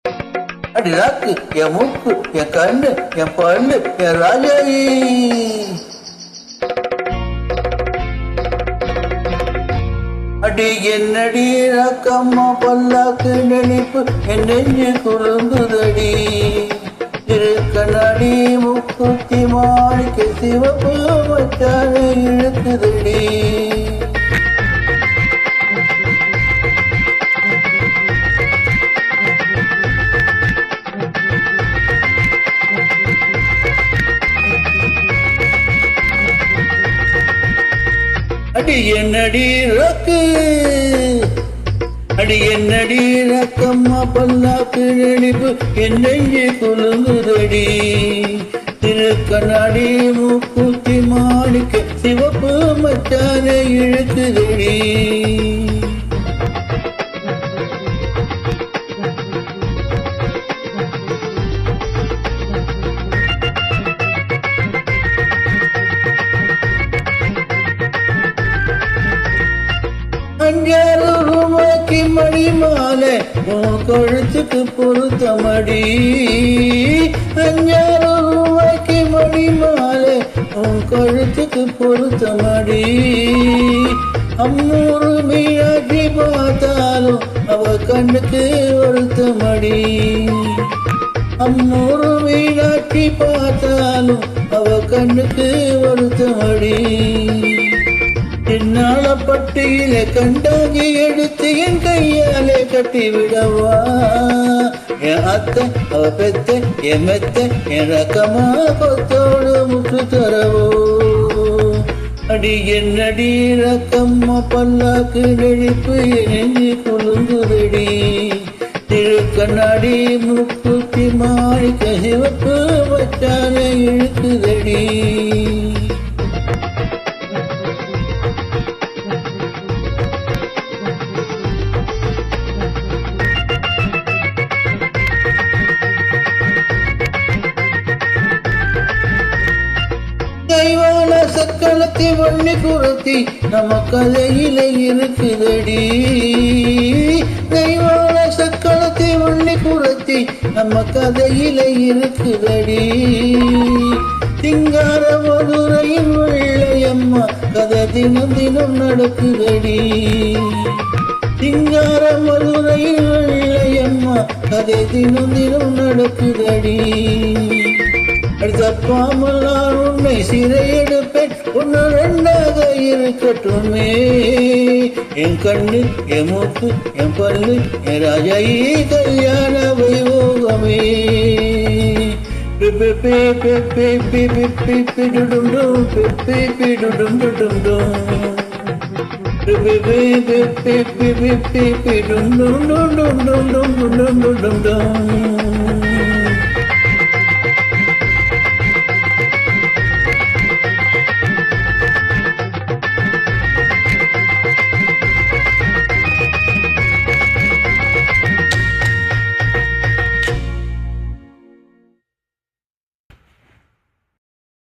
அடி ராக்கு என் மூக்கு என் கண்ணு என் பல்லு என் ராஜாயி. அடி என்னடி ராக்கம்மா பல்லாக்கு நினைப்பு என் நெஞ்சு குறுங்குதடி. கண்ணாடி முக்குத்தி மாணிக்க சிவப்பு மச்சான இழுக்குதடி. அடி என்னடி ராக்கு அடி என்னடி ராக்கம்மா பல்லாக்கு நினைப்பு என் நெஞ்சு குலுங்குதடி. கண்ணாடி மூக்குத்தி மாணிக்க சிவப்பு மச்சான இழுக்குதடி. அஞ்சாறு ரூபாய்க்கு மணி மாலை உன் கழுத்துக்கு பொருத்தமடி. அஞ்சாறு ரூபாய்க்கு மணி மாலை உன் கழுத்துக்கு பொருத்தமடி. அம்மூறு மீனாட்சி பார்த்தாலும் அவ கண்ணுக்கு வருத்தமடி. அம்மூறு மீனாட்சி பார்த்தாலும் அவ கண்ணுக்கு வருத்தமடி. என்னால பட்டியிலே கண்டாங்கி எடுத்து என் கையாலே கட்டி விடவா. என் அத்தை அவ பெத்த என் மெத்த என் ரக்கமா கொத்தோடு முற்று தரவோ. அடி என்னடி ரக்கம்மா பல்லாக்கு நெழிப்பு நெஞ்சு குலுங்குதடி. கண்ணாடி முக்குத்தி மாணிக்க சிவப்பு மச்சான இழுக்குதடி. தெய்வான சக்களத்தி வண்ணி குரத்தி நம்ம கதையில இருக்குதடி. தெய்வான சக்களத்தி வண்ணி குரத்தி நம்ம கதையில இருக்குதடி. சிங்கார மதுரையின் வெள்ளையம்மா கதை தினம் தினம் நடக்குதடி. சிங்கார மதுரையின் வெள்ளையம்மா கதை தினம் தினம் நடக்குதடி. தப்பாமல் நான் உன்னை சிறையெடுப்பேன் உன்னை ரெண்டாக இருக்கட்டுமே. என் கண்ணு என் மூக்கு என் பல்லு என் ராஜாயி கல்யாண வைபோகமே. டும்